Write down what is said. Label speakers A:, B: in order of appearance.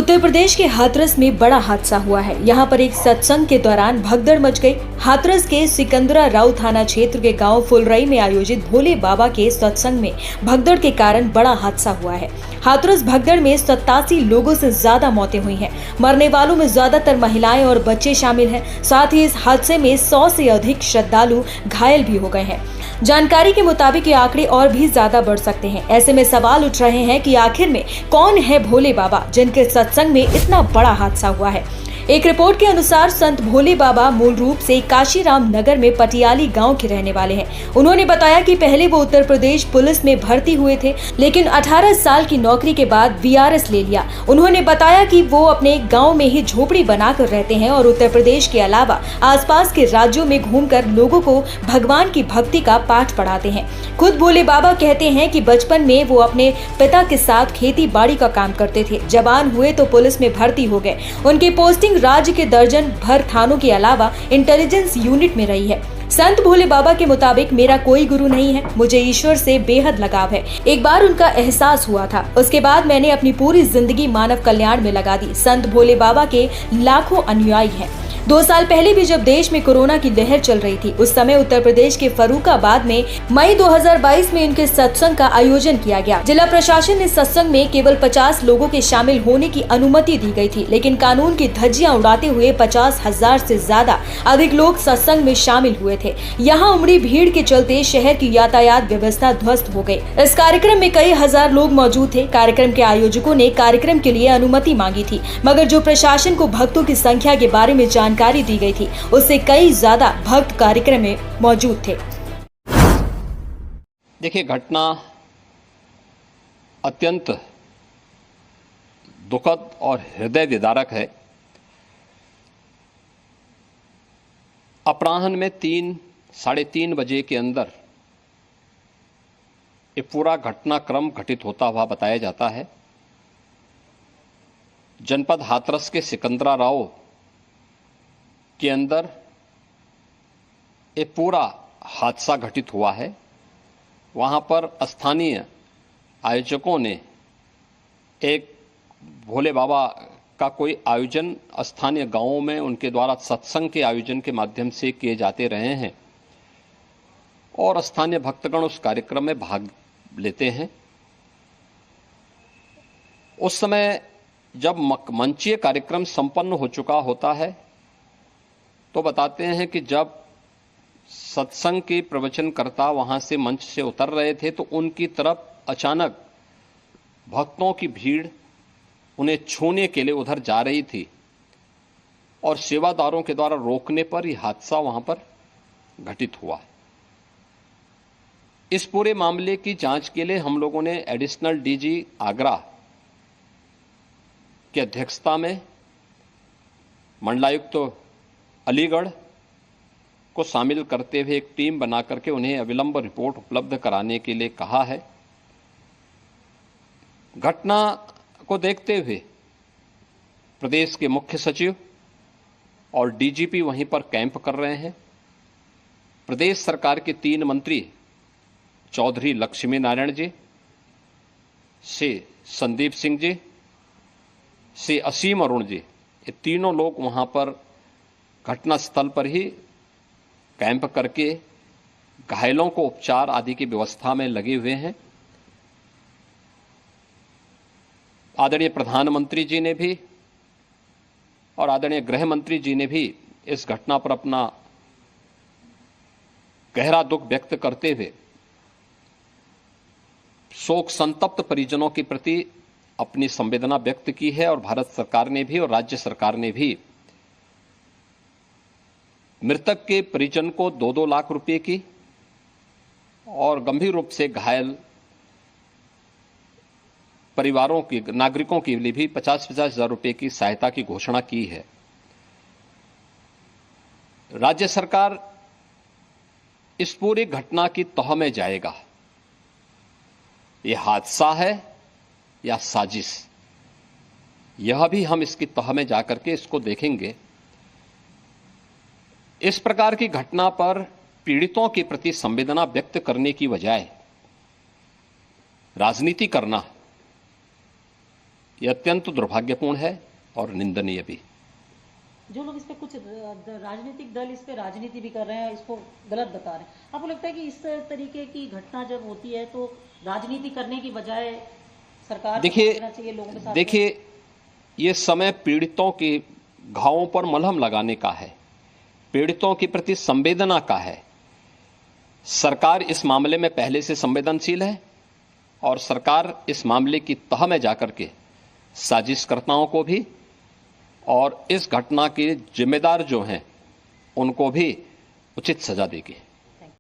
A: उत्तर प्रदेश के हाथरस में बड़ा हादसा हुआ है। यहाँ पर एक सत्संग के दौरान भगदड़ मच गई। हाथरस के सिकंदरा राव थाना क्षेत्र के गांव फुलरई में आयोजित भोले बाबा के सत्संग में भगदड़ के कारण बड़ा हादसा हुआ है। हाथरस भगदड़ में 87 लोगों से ज्यादा मौतें हुई हैं। मरने वालों में ज्यादातर महिलाएं और बच्चे शामिल हैं। साथ ही इस हादसे में 100 से अधिक श्रद्धालु घायल भी हो गए हैं। जानकारी के मुताबिक ये आंकड़े और भी ज्यादा बढ़ सकते हैं। ऐसे में सवाल उठ रहे हैं कि आखिर में कौन है भोले बाबा जिनके सत्संग में इतना बड़ा हादसा हुआ है। एक रिपोर्ट के अनुसार संत भोले बाबा मूल रूप से काशीराम नगर में पटियाली गांव के रहने वाले हैं। उन्होंने बताया कि पहले वो उत्तर प्रदेश पुलिस में भर्ती हुए थे, लेकिन 18 साल की नौकरी के बाद वीआरएस ले लिया। उन्होंने बताया कि वो अपने गांव में ही झोपड़ी बनाकर रहते हैं और उत्तर प्रदेश के अलावा आसपास के राज्यों में घूमकर लोगों को भगवान की भक्ति का पाठ पढ़ाते हैं। खुद भोले बाबा कहते हैं कि बचपन में वो अपने पिता के साथ खेती बाड़ी का काम करते थे। जवान हुए तो पुलिस में भर्ती हो गए। उनकी पोस्टिंग राज्य के दर्जन भर थानों के अलावा इंटेलिजेंस यूनिट में रही है। संत भोले बाबा के मुताबिक मेरा कोई गुरु नहीं है, मुझे ईश्वर से बेहद लगाव है। एक बार उनका एहसास हुआ था, उसके बाद मैंने अपनी पूरी जिंदगी मानव कल्याण में लगा दी। संत भोले बाबा के लाखों अनुयायी हैं। 2 साल पहले भी जब देश में कोरोना की लहर चल रही थी, उस समय उत्तर प्रदेश के फर्रुखाबाद में मई 2022 में इनके सत्संग का आयोजन किया गया। जिला प्रशासन ने सत्संग में केवल 50 लोगों के शामिल होने की अनुमति दी गई थी, लेकिन कानून की धज्जियां उड़ाते हुए 50,000 से ज्यादा अधिक लोग सत्संग में शामिल हुए थे। यहाँ उमड़ी भीड़ के चलते शहर की यातायात व्यवस्था ध्वस्त हो गई। इस कार्यक्रम में कई हजार लोग मौजूद थे। कार्यक्रम के आयोजकों ने कार्यक्रम के लिए अनुमति मांगी थी, मगर जो प्रशासन को भक्तों की संख्या के बारे में जानकारी दी गई थी, उससे कई ज्यादा भक्त कार्यक्रम में मौजूद थे।
B: देखिए, घटना अत्यंत दुखद और हृदय विदारक है। अपराह्न में 3-3:30 बजे के अंदर ये पूरा घटनाक्रम घटित होता हुआ बताया जाता है। जनपद हाथरस के सिकंदरा राव के अंदर एक पूरा हादसा घटित हुआ है। वहां पर स्थानीय आयोजकों ने एक भोले बाबा का कोई आयोजन स्थानीय गांवों में उनके द्वारा सत्संग के आयोजन के माध्यम से किए जाते रहे हैं और स्थानीय भक्तगण उस कार्यक्रम में भाग लेते हैं। उस समय जब मंचीय कार्यक्रम संपन्न हो चुका होता है तो बताते हैं कि जब सत्संग के प्रवचनकर्ता वहां से मंच से उतर रहे थे तो उनकी तरफ अचानक भक्तों की भीड़ उन्हें छूने के लिए उधर जा रही थी और सेवादारों के द्वारा रोकने पर यह हादसा वहां पर घटित हुआ। इस पूरे मामले की जांच के लिए हम लोगों ने एडिशनल डीजी आगरा की अध्यक्षता में मंडलायुक्त अलीगढ़ को शामिल करते हुए एक टीम बना करके उन्हें अविलंब रिपोर्ट उपलब्ध कराने के लिए कहा है। घटना को देखते हुए प्रदेश के मुख्य सचिव और डीजीपी वहीं पर कैंप कर रहे हैं। प्रदेश सरकार के 3 मंत्री चौधरी लक्ष्मी नारायण जी, से संदीप सिंह जी, से असीम अरुण जी, ये तीनों लोग वहां पर घटना स्थल पर ही कैंप करके घायलों को उपचार आदि की व्यवस्था में लगे हुए हैं। आदरणीय प्रधानमंत्री जी ने भी और आदरणीय गृह मंत्री जी ने भी इस घटना पर अपना गहरा दुख व्यक्त करते हुए शोक संतप्त परिजनों के प्रति अपनी संवेदना व्यक्त की है और भारत सरकार ने भी और राज्य सरकार ने भी मृतक के परिजन को 2-2 लाख रुपए की और गंभीर रूप से घायल परिवारों की नागरिकों के लिए भी 50-50 हजार रुपए की सहायता की घोषणा की है। राज्य सरकार इस पूरी घटना की तह में जाएगा। यह हादसा है या साजिश, यह भी हम इसकी तह में जाकर के इसको देखेंगे। इस प्रकार की घटना पर पीड़ितों के प्रति संवेदना व्यक्त करने की बजाय राजनीति करना ये अत्यंत दुर्भाग्यपूर्ण है और निंदनीय भी।
C: जो लोग इस पे कुछ राजनीतिक दल इस पे राजनीति भी कर रहे हैं, इसको गलत बता रहे हैं, आपको लगता है कि इस तरीके की घटना जब होती है तो राजनीति करने की बजाय सरकार को सोचना चाहिए लोगों के साथ?
B: देखिए, ये समय पीड़ितों के घावों पर मलहम लगाने का है, पीड़ितों के प्रति संवेदना का है। सरकार इस मामले में पहले से संवेदनशील है और सरकार इस मामले की तह में जाकर के साजिशकर्ताओं को भी और इस घटना के जिम्मेदार जो हैं उनको भी उचित सजा देगी।